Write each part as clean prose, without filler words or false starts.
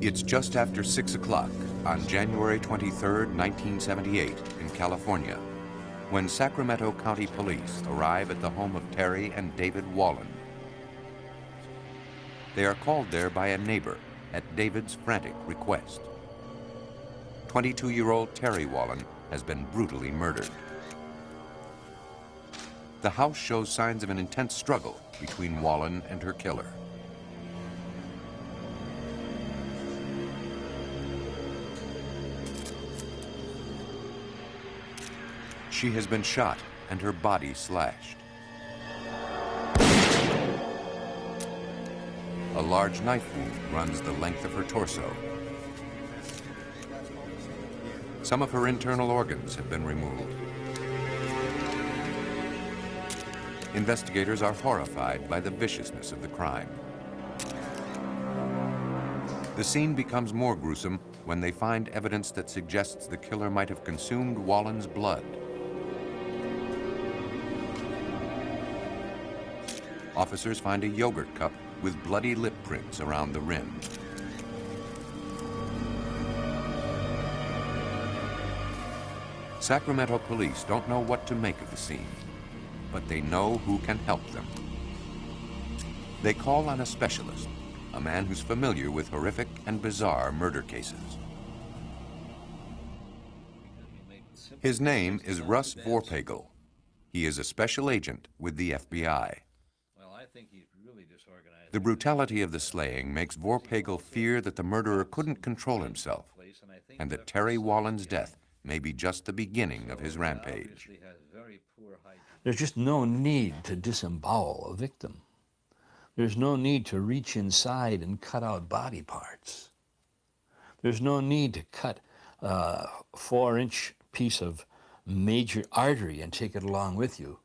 It's just after 6 o'clock on January 23, 1978, in California, when Sacramento County Police arrive at the home of Terry and David Wallin. They are called there by a neighbor at David's frantic request. 22-year-old Terry Wallin has been brutally murdered. The house shows signs of an intense struggle between Wallin and her killer. She has been shot and her body slashed. A large knife wound runs the length of her torso. Some of her internal organs have been removed. Investigators are horrified by the viciousness of the crime. The scene becomes more gruesome when they find evidence that suggests the killer might have consumed Wallin's blood. Officers find a yogurt cup with bloody lip prints around the rim. Sacramento police don't know what to make of the scene, but they know who can help them. They call on a specialist, a man who's familiar with horrific and bizarre murder cases. His name is Russ Vorpagel. He is a special agent with the FBI. The brutality of the slaying makes Vorpagel fear that the murderer couldn't control himself and that Terry Wallin's death may be just the beginning of his rampage. There's just no need to disembowel a victim. There's no need to reach inside and cut out body parts. There's no need to cut a 4-inch piece of major artery and take it along with you.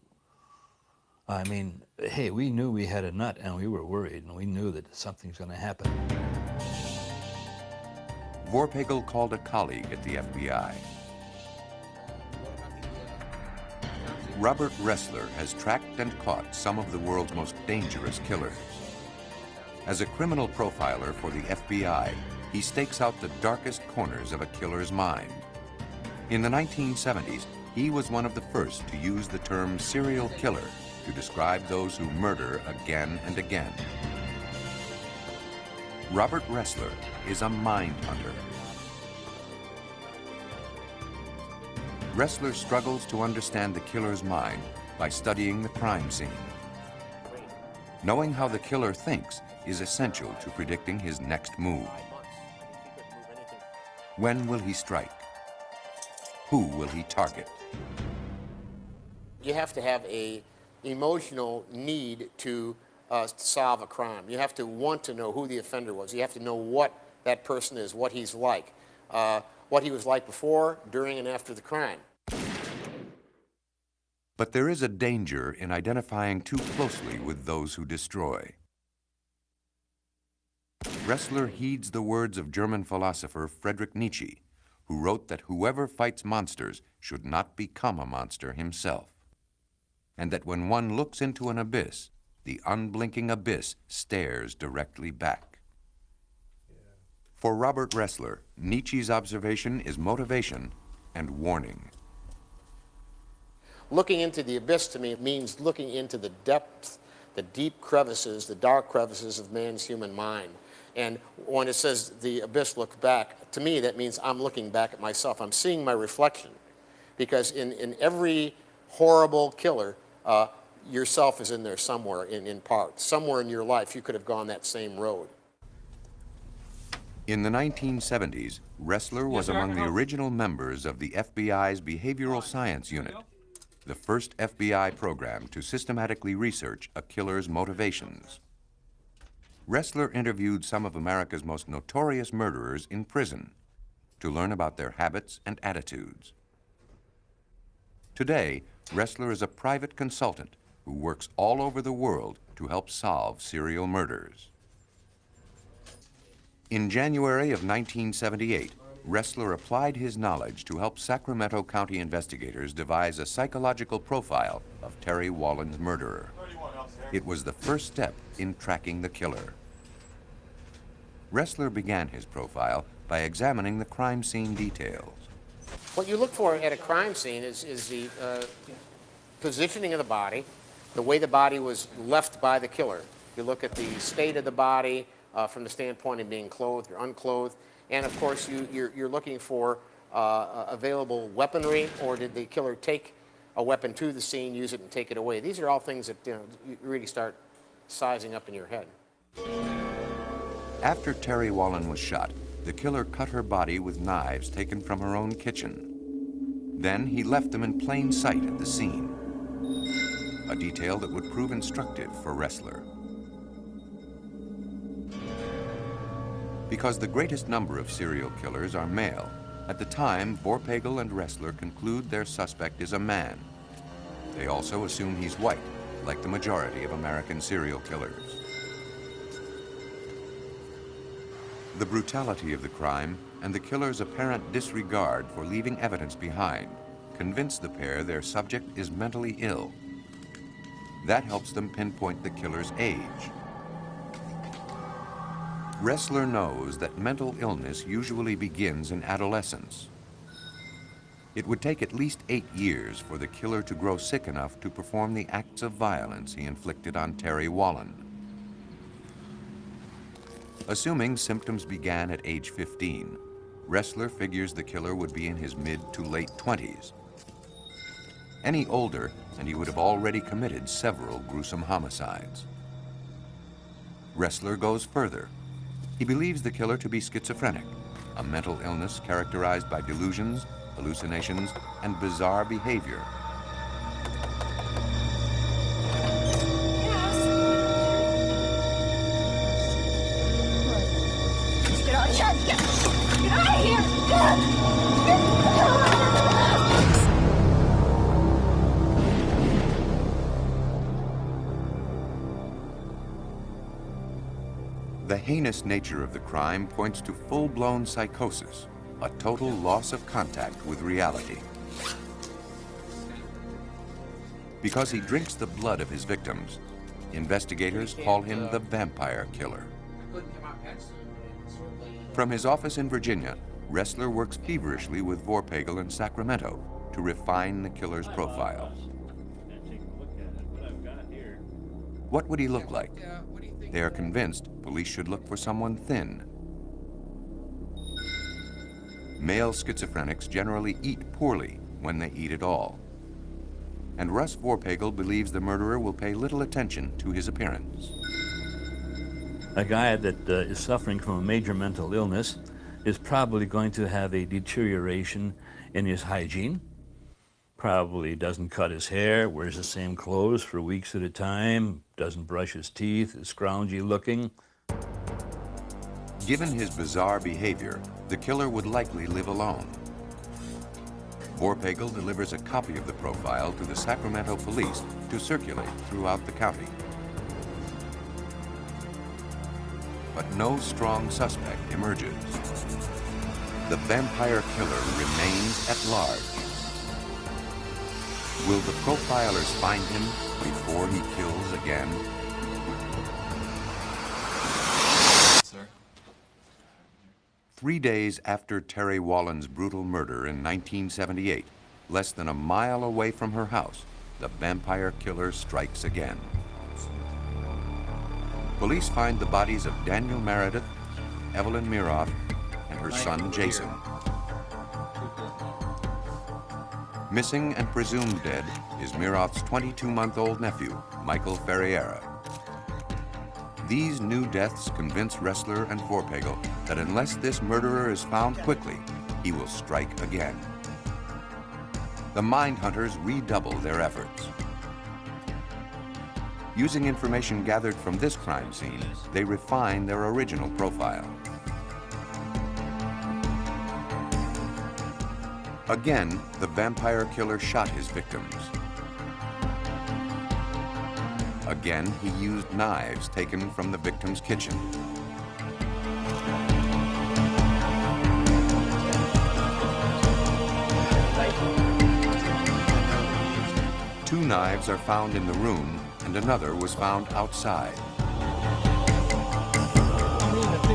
I mean, hey, we knew we had a nut and we were worried and we knew that something's going to happen. Vorpagel called a colleague at the FBI. Robert Ressler has tracked and caught some of the world's most dangerous killers. As a criminal profiler for the FBI, he stakes out the darkest corners of a killer's mind. In the 1970s, he was one of the first to use the term serial killer to describe those who murder again and again. Robert Ressler is a mind hunter. Ressler struggles to understand the killer's mind by studying the crime scene. Knowing how the killer thinks is essential to predicting his next move. When will he strike? Who will he target? You have to have an emotional need to solve a crime. You have to want to know who the offender was. You have to know what that person is, what he's like, what he was like before, during, and after the crime. But there is a danger in identifying too closely with those who destroy. Ressler heeds the words of German philosopher Friedrich Nietzsche, who wrote that whoever fights monsters should not become a monster himself, and that when one looks into an abyss, the unblinking abyss stares directly back. For Robert Ressler, Nietzsche's observation is motivation and warning. Looking into the abyss to me means looking into the depths, the deep crevices, the dark crevices of man's human mind. And when it says the abyss looks back, to me that means I'm looking back at myself. I'm seeing my reflection. Because in every horrible killer, yourself is in there somewhere in part. Somewhere in your life you could have gone that same road. In the 1970s, Ressler was among the original members of the FBI's Behavioral Science Unit, the first FBI program to systematically research a killer's motivations. Ressler interviewed some of America's most notorious murderers in prison to learn about their habits and attitudes. Today, Ressler is a private consultant who works all over the world to help solve serial murders. In January of 1978, Ressler applied his knowledge to help Sacramento County investigators devise a psychological profile of Terry Wallin's murderer. It was the first step in tracking the killer. Ressler began his profile by examining the crime scene details. What you look for at a crime scene is the positioning of the body, the way the body was left by the killer. You look at the state of the body from the standpoint of being clothed or unclothed, and of course you're looking for available weaponry, or did the killer take a weapon to the scene, use it, and take it away. These are all things that you really start sizing up in your head. After Terry Wallin was shot, the killer cut her body with knives taken from her own kitchen. Then he left them in plain sight at the scene, a detail that would prove instructive for Ressler. Because the greatest number of serial killers are male, at the time, Vorpagel and Ressler conclude their suspect is a man. They also assume he's white, like the majority of American serial killers. The brutality of the crime and the killer's apparent disregard for leaving evidence behind convince the pair their subject is mentally ill. That helps them pinpoint the killer's age. Ressler knows that mental illness usually begins in adolescence. It would take at least 8 years for the killer to grow sick enough to perform the acts of violence he inflicted on Terry Wallin. Assuming symptoms began at age 15, Ressler figures the killer would be in his mid to late 20s. Any older, and he would have already committed several gruesome homicides. Ressler goes further. He believes the killer to be schizophrenic, a mental illness characterized by delusions, hallucinations, and bizarre behavior. Get out of here! The heinous nature of the crime points to full-blown psychosis, a total loss of contact with reality. Because he drinks the blood of his victims, investigators call him the vampire killer. From his office in Virginia, Ressler works feverishly with Vorpagel in Sacramento to refine the killer's profile. What would he look like? They are convinced police should look for someone thin. Male schizophrenics generally eat poorly when they eat at all. And Russ Vorpagel believes the murderer will pay little attention to his appearance. A guy that is suffering from a major mental illness is probably going to have a deterioration in his hygiene. Probably doesn't cut his hair, wears the same clothes for weeks at a time, doesn't brush his teeth, is scroungy looking. Given his bizarre behavior, the killer would likely live alone. Vorpagel delivers a copy of the profile to the Sacramento police to circulate throughout the county. But no strong suspect emerges. The vampire killer remains at large. Will the profilers find him before he kills again? Sir? 3 days after Terry Wallin's brutal murder in 1978, less than a mile away from her house, the vampire killer strikes again. Police find the bodies of Daniel Meredith, Evelyn Miroff, and her son Jason. Missing and presumed dead is Miroff's 22-month-old nephew, Michael Ferriera. These new deaths convince Ressler and Vorpagel that unless this murderer is found quickly, he will strike again. The mind hunters redouble their efforts. Using information gathered from this crime scene, they refine their original profile. Again, the vampire killer shot his victims. Again, he used knives taken from the victim's kitchen. Two knives are found in the room, and another was found outside.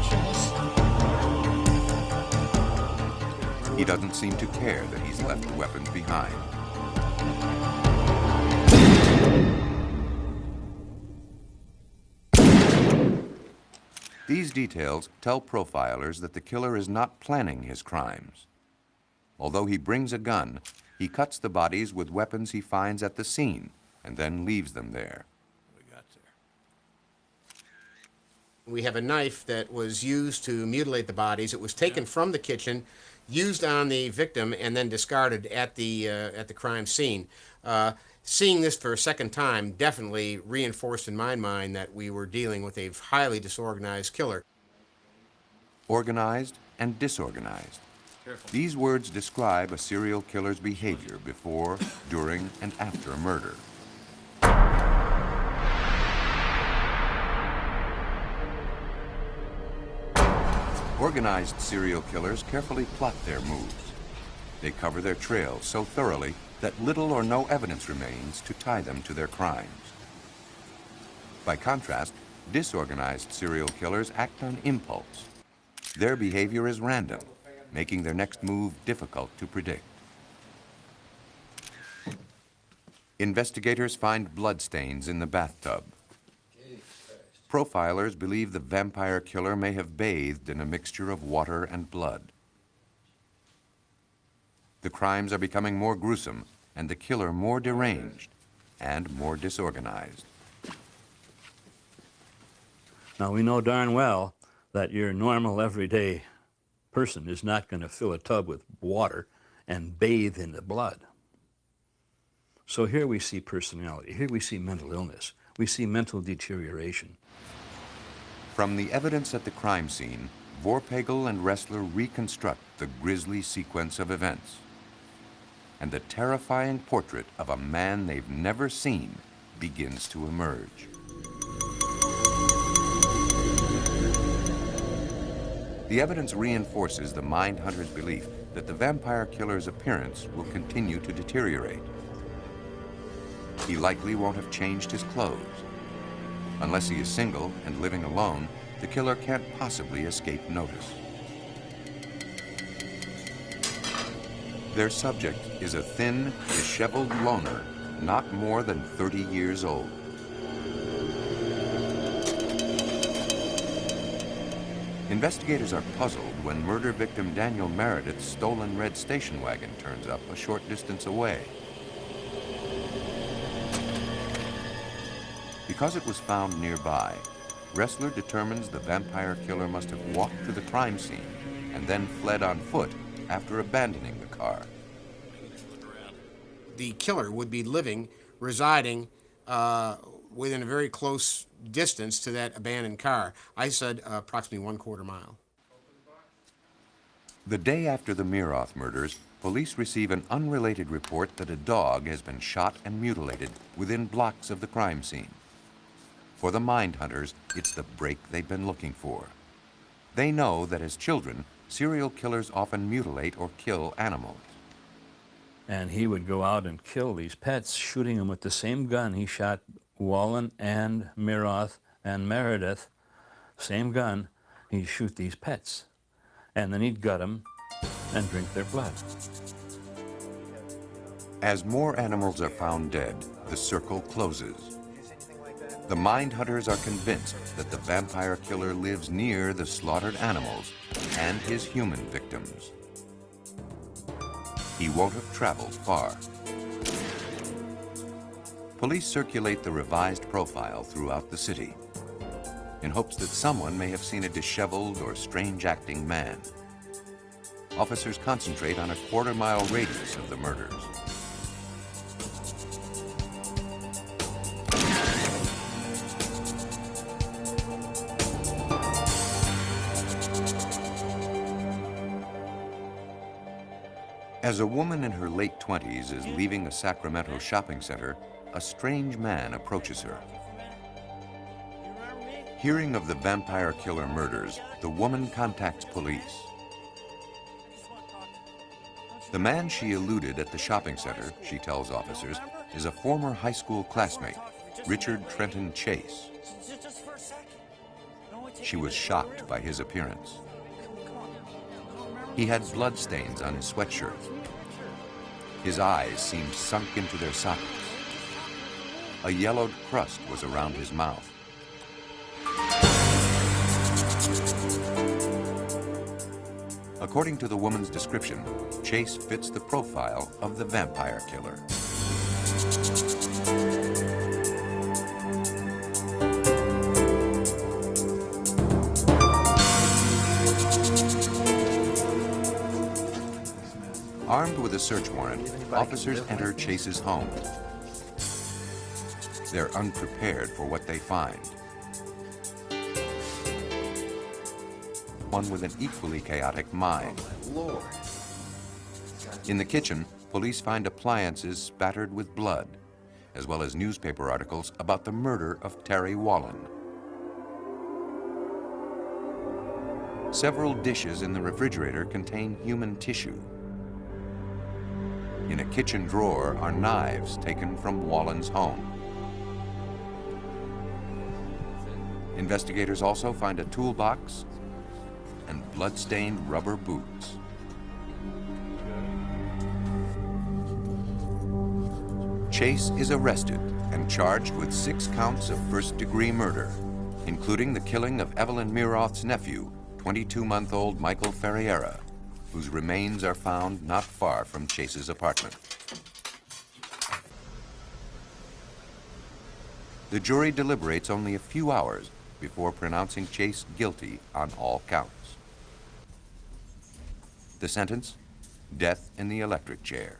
insurance. He doesn't seem to care that he's left the weapons behind. These details tell profilers that the killer is not planning his crimes. Although he brings a gun, he cuts the bodies with weapons he finds at the scene and then leaves them there. We have a knife that was used to mutilate the bodies. It was taken from the kitchen, used on the victim, and then discarded at the crime scene. Seeing this for a second time definitely reinforced in my mind that we were dealing with a highly disorganized killer. Organized and disorganized. These words describe a serial killer's behavior before, during, and after a murder. Organized serial killers carefully plot their moves. They cover their trail so thoroughly that little or no evidence remains to tie them to their crimes. By contrast, disorganized serial killers act on impulse. Their behavior is random, making their next move difficult to predict. Investigators find bloodstains in the bathtub. Profilers believe the vampire killer may have bathed in a mixture of water and blood. The crimes are becoming more gruesome and the killer more deranged and more disorganized. Now, we know darn well that your normal, everyday person is not going to fill a tub with water and bathe in the blood. So here we see personality. Here we see mental illness. We see mental deterioration. From the evidence at the crime scene, Vorpagel and Ressler reconstruct the grisly sequence of events. And the terrifying portrait of a man they've never seen begins to emerge. The evidence reinforces the Mindhunter's belief that the vampire killer's appearance will continue to deteriorate. He likely won't have changed his clothes. Unless he is single and living alone, the killer can't possibly escape notice. Their subject is a thin, disheveled loner, not more than 30 years old. Investigators are puzzled when murder victim Daniel Meredith's stolen red station wagon turns up a short distance away. Because it was found nearby, Ressler determines the vampire killer must have walked to the crime scene and then fled on foot after abandoning the car. The killer would be residing within a very close distance to that abandoned car. I said approximately 1/4 mile. The day after the Miroth murders, police receive an unrelated report that a dog has been shot and mutilated within blocks of the crime scene. For the Mindhunters, it's the break they've been looking for. They know that as children, serial killers often mutilate or kill animals. And he would go out and kill these pets, shooting them with the same gun he shot Wallen and Miroth and Meredith. Same gun, he'd shoot these pets. And then he'd gut them and drink their blood. As more animals are found dead, the circle closes. The Mindhunters are convinced that the vampire killer lives near the slaughtered animals and his human victims. He won't have traveled far. Police circulate the revised profile throughout the city in hopes that someone may have seen a disheveled or strange-acting man. Officers concentrate on a 1/4 mile radius of the murders. As a woman in her late 20s is leaving a Sacramento shopping center, a strange man approaches her. Hearing of the vampire killer murders, the woman contacts police. The man she eluded at the shopping center, she tells officers, is a former high school classmate, Richard Trenton Chase. She was shocked by his appearance. He had bloodstains on his sweatshirt. His eyes seemed sunk into their sockets. A yellowed crust was around his mouth. According to the woman's description, Chase fits the profile of the vampire killer. Armed with a search warrant, officers enter Chase's home. They're unprepared for what they find. One with an equally chaotic mind. In the kitchen, police find appliances spattered with blood, as well as newspaper articles about the murder of Terry Wallen. Several dishes in the refrigerator contain human tissue. In a kitchen drawer are knives taken from Wallen's home. Investigators also find a toolbox and blood-stained rubber boots. Chase is arrested and charged with 6 counts of first-degree murder, including the killing of Evelyn Miroth's nephew, 22-month-old Michael Ferreira, whose remains are found not far from Chase's apartment. The jury deliberates only a few hours before pronouncing Chase guilty on all counts. The sentence? Death in the electric chair.